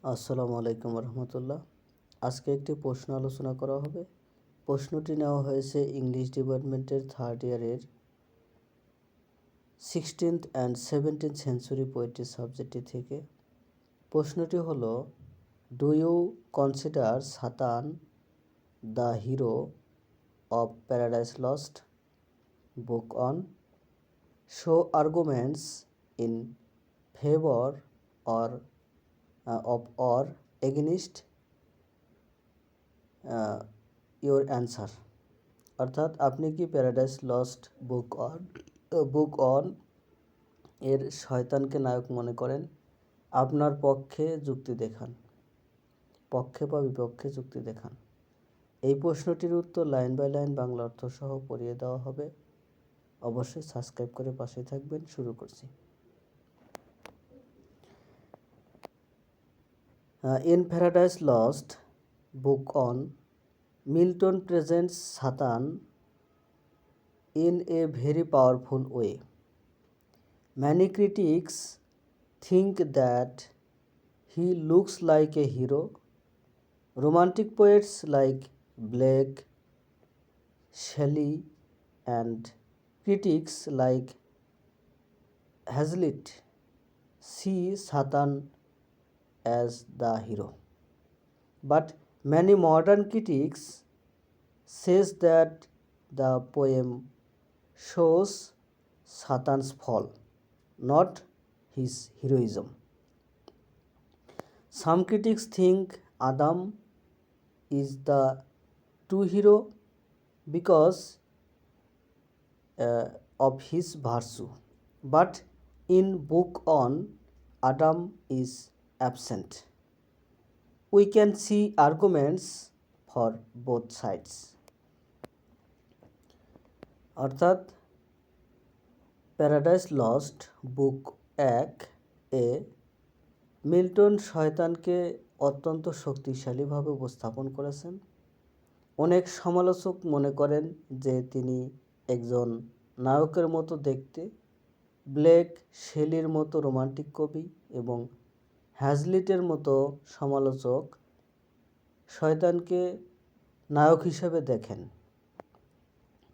আসসালামু আলাইকুম রহমতুল্লাহ। আজকে একটি প্রশ্ন আলোচনা করা হবে। প্রশ্নটি নেওয়া হয়েছে ইংলিশ ডিপার্টমেন্টের 3rd ইয়ারের 16th and 17th century poetry সাবজেক্টটি থেকে। প্রশ্নটি হলো, do you consider Satan the hero of Paradise Lost? Book on. Show arguments in favour or or against your answer। অর্থাৎ আপনি কি প্যারাডাইস লস্ট বুক অন এর শয়তানকে নায়ক মনে করেন? আপনার পক্ষে যুক্তি দেখান, পক্ষে বা বিপক্ষে যুক্তি দেখান। এই প্রশ্নটির উত্তর লাইন বাই লাইন বাংলা অর্থ সহ পড়িয়ে দেওয়া হবে। অবশ্যই সাবস্ক্রাইব করে পাশে থাকবেন। শুরু করছি। In Paradise Lost, book on, Milton presents Satan in a very powerful way. Many critics think that he looks like a hero. Romantic poets like Blake, Shelley, and critics like Hazlitt see Satan as the hero. But many modern critics says that the poem shows Satan's fall, not his heroism. Some critics think Adam is the true hero because of his virtue, but in book on, Adam is absent. We can see arguments for both sides। অর্থাৎ paradise Lost বুক 1 এ Milton শয়তানকে অত্যন্ত শক্তিশালীভাবে উপস্থাপন করেছেন। অনেক সমালোচক মনে করেন যে তিনি একজন নায়কের মতো দেখতে, ব্লেক, শেলির মতো রোমান্টিক কবি এবং হ্যাজলিটের মতো সমালোচক শয়তানকে নায়ক হিসেবে দেখেন।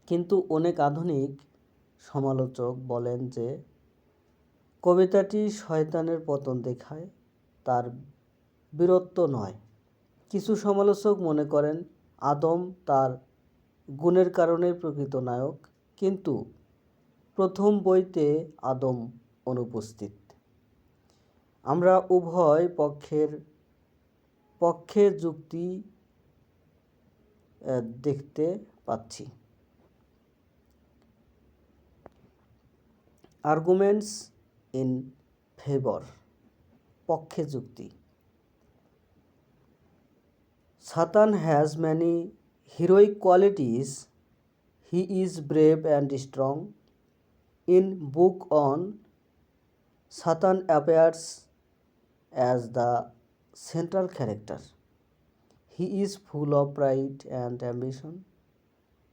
কিন্তু অনেক আধুনিক সমালোচক বলেন যে কবিতাটি শয়তানের পতন দেখায়, তার বীরত্ব নয়। কিছু সমালোচক মনে করেন আদম তার গুণের কারণে প্রকৃত নায়ক, কিন্তু প্রথম বইতে আদম অনুপস্থিত। আমরা উভয় পক্ষে যুক্তি দেখতে পাচ্ছি। আর্গুমেন্টস ইন ফেভর, পক্ষে যুক্তি। Satan has many heroic qualities. He is brave and strong. In book on, Satan appears as the central character. He is full of pride and ambition,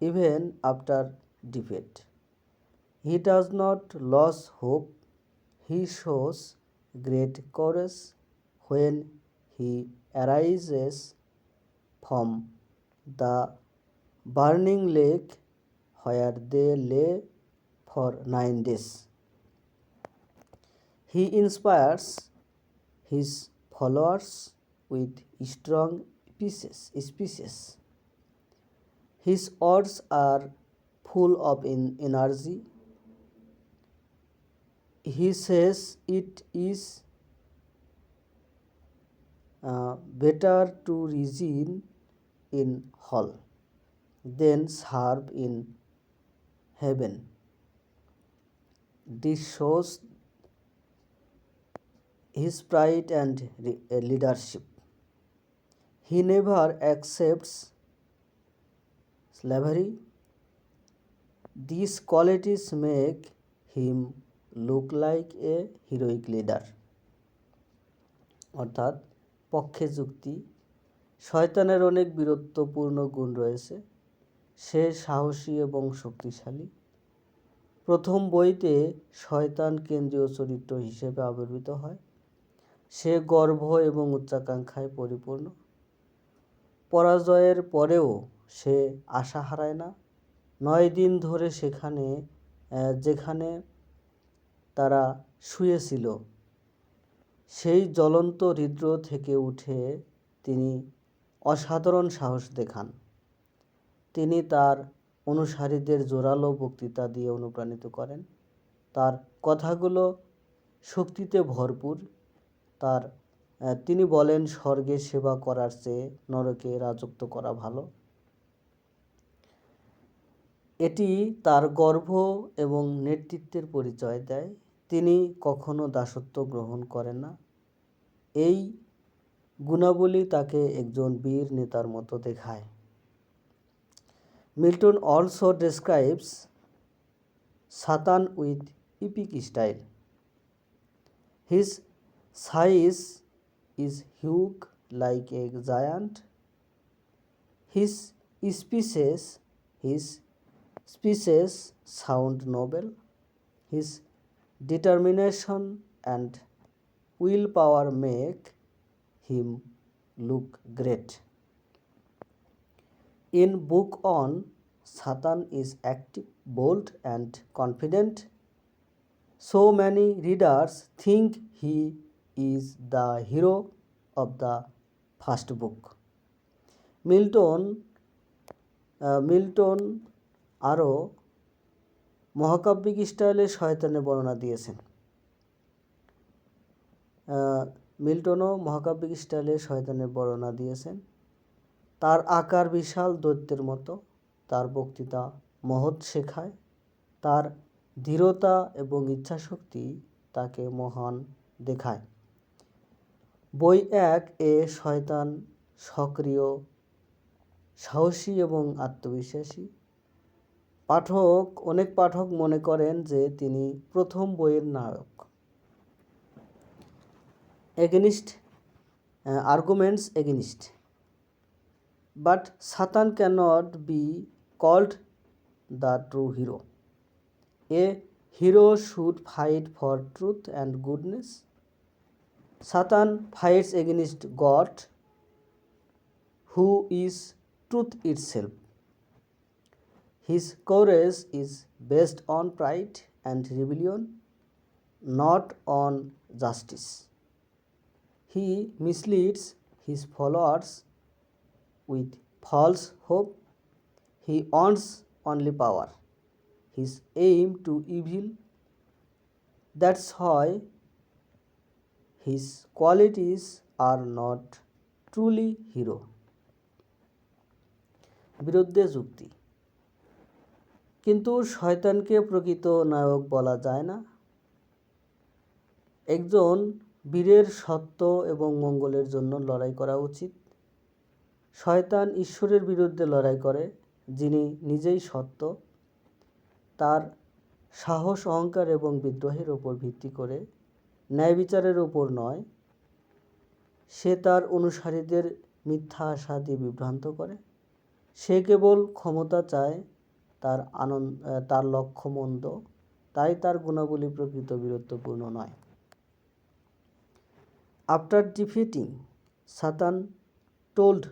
even after defeat. He does not lose hope. He shows great courage when he arises from the burning lake where they lay for 9 days. He inspires his followers with strong speeches. His words are full of energy. He says it is better to reign in hell than serve in heaven. This shows his pride and leadership. He never accepts slavery. These qualities make him look like a heroic leader। অর্থাৎ পক্ষে যুক্তি, শয়তানের অনেক বীরত্বপূর্ণ গুণ রয়েছে। সে সাহসী এবং শক্তিশালী। প্রথম বইতে শয়তান কেন্দ্রীয় চরিত্র হিসেবে আবির্ভূত হয়। সে গর্ব এবং উচ্চাকাঙ্ক্ষায় পরিপূর্ণ। পরাজয়ের পরেও সে আশা হারায় না। 9 দিন ধরে যেখানে তারা শুয়েছিল সেই জ্বলন্ত হৃদয় থেকে উঠে তিনি অসাধারণ সাহস দেখান। তিনি তার অনুসারীদের জোরালো বক্তৃতা দিয়ে অনুপ্রাণিত করেন। তার কথাগুলো শক্তিতে ভরপুর। তিনি বলেন, স্বর্গে সেবা করার চেয়ে নরকে রাজত্ব করা ভালো। এটি তার গর্ব এবং নেতৃত্বের পরিচয় দেয়। তিনি কখনো দাসত্ব গ্রহণ করেন না। এই গুণাবলী তাকে একজন বীর নেতার মতো দেখায়। Milton also describes Satan with epic style. His size is huge like a giant. His speeches sound noble. His determination and willpower make him look great. In book on, Satan is active, bold and confident. So many readers think he is the hero of the first book. Milton আরও মহাকাব্যিক স্টাইলে শয়তানের বর্ণনা দিয়েছেন। মিল্টনও মহাকাব্যিক স্টাইলে শয়তানের বর্ণনা দিয়েছেন। তার আকার বিশাল দৈত্যের মতো। তার বক্তৃতা মহৎ শেখায়। তার দৃঢ়তা এবং ইচ্ছাশক্তি তাকে মহান দেখায়। বই 1 শয়তান সক্রিয়, সাহসী এবং আত্মবিশ্বাসী। অনেক পাঠক মনে করেন যে তিনি প্রথম বইয়ের নায়ক। Arguments against. But Satan cannot be called the true hero. A hero should fight for truth and goodness. Satan fights against God, who is truth itself. His courage is based on pride and rebellion, not on justice. He misleads his followers with false hope. He wants only power. His aim to evil. That's why his qualities are not truly hero. বিরুদ্ধে যুক্তি। কিন্তু শয়তানকে প্রকৃত নায়ক বলা যায় না। একজন বীরের সত্য এবং মঙ্গলের জন্য লড়াই করা উচিত। শয়তান ঈশ্বরের বিরুদ্ধে লড়াই করে, যিনি নিজেই সত্য। তার সাহস, অহংকার এবং বিদ্রোহের উপর ভিত্তি করে, ন্যায় বিচারের উপর নয়। সে তার অনুসারীদের মিথ্যা আশা দিয়ে বিভ্রান্ত করে। সে কেবল ক্ষমতা চায়, তার লক্ষ্য মন্দ, তাই তার গুণাবলী প্রকৃত বীরত্বপূর্ণ নয়। After defeating, Satan told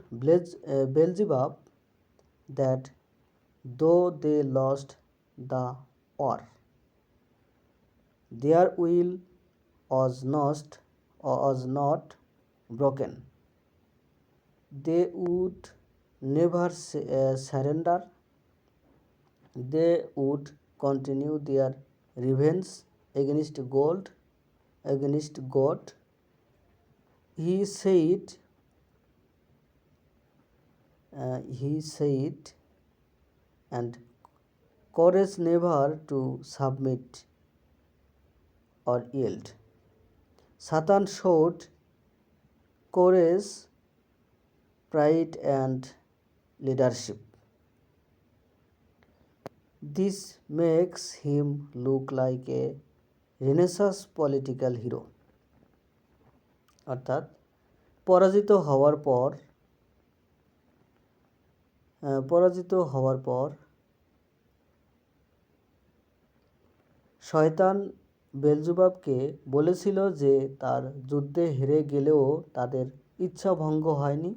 Beelzebub that though they lost the war, their will was not broken. They would never surrender. They would continue their revenge against God. He said, and courage never to submit or yield. Satan showed courage, pride and leadership. This makes him look like a Renaissance political hero. অর্থাৎ পরাজিত হওয়ার পর শয়তান বেলজেবাবকে বলেছিল যে তার যুদ্ধে হেরে গেলেও তাদের ইচ্ছা ভঙ্গ হয়নি,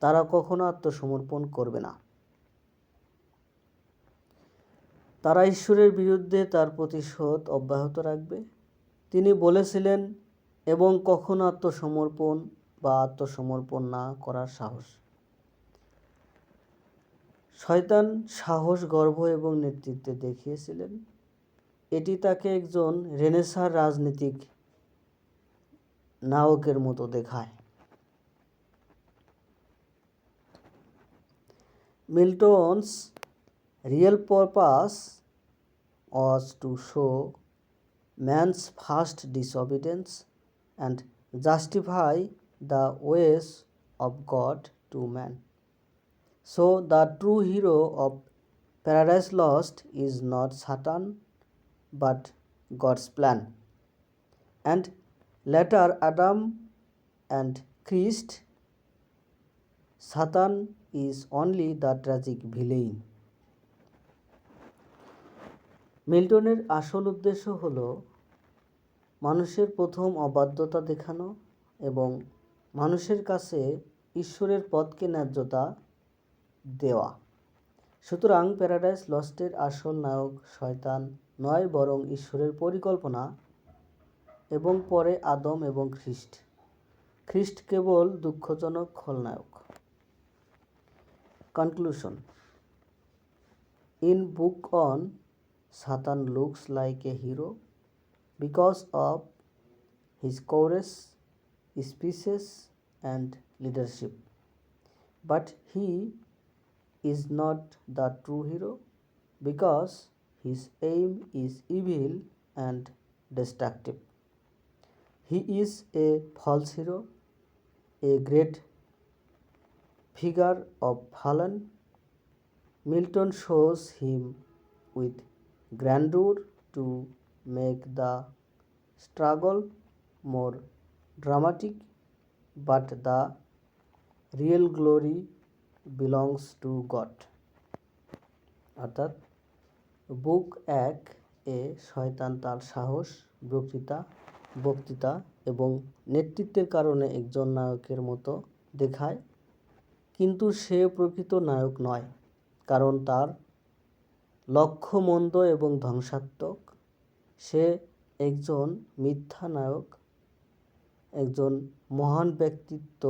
তারা কখনো আত্মসমর্পণ করবে না। তারা ঈশ্বরের বিরুদ্ধে তার প্রতিশোধ অব্যাহত রাখবে। তিনি বলেছিলেন, এবং কখনো আত্মসমর্পণ না করার সাহস। শয়তান সাহস, গর্ব এবং নেতৃত্বে দেখিয়েছিলেন। এটি তাকে একজন রেনেসাঁ রাজনীতিক নায়কের মতো দেখায়। Milton's real purpose was to show man's first disobedience and justify the ways of God to man. So the true hero of Paradise Lost is not Satan but God's plan. And later Adam and Christ, Satan is only the tragic villain. মিল্টনের আসল উদ্দেশ্য হল মানুষের প্রথম অবাধ্যতা দেখানো এবং মানুষের কাছে ঈশ্বরের পথকে ন্যায্যতা দেওয়া। সুতরাং প্যারাডাইস লস্টের আসল নায়ক শয়তান নয়, বরং ঈশ্বরের পরিকল্পনা এবং পরে আদম এবং খ্রিস্ট। খ্রিস্ট কেবল দুঃখজনক খলনায়ক। Conclusion. In book on, Satan looks like a hero because of his courage, speeches, and leadership. But he is not the true hero because his aim is evil and destructive. He is a false hero, a great figure of fallen. Milton shows him with grandeur to make the struggle more dramatic, but the real glory belongs to God. অর্থাৎ বুক 1 এ শয়তান তার সাহস, বক্তৃতা এবং নেতৃত্বের কারণে একজন নায়কের মতো দেখায়, কিন্তু সে প্রকৃত নায়ক নয়, কারণ তার লক্ষ্য মন্দ এবং ধ্বংসাত্মক। সে একজন মিথ্যা নায়ক, একজন মহান ব্যক্তিত্ব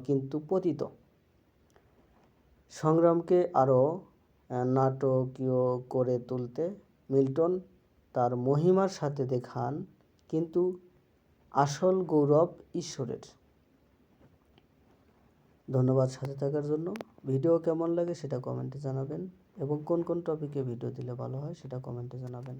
কিন্তু পতিত। সংগ্রামকে আরও নাটকীয় করে তুলতে মিল্টন তার মহিমার সাথে দেখান, কিন্তু আসল গৌরব ঈশ্বরের। ধন্যবাদ সাথে থাকার জন্য। ভিডিও কেমন লাগে সেটা কমেন্টে জানাবেন এবং কোন কোন টপিকে ভিডিও দিলে ভালো হয় সেটা কমেন্টে জানাবেন।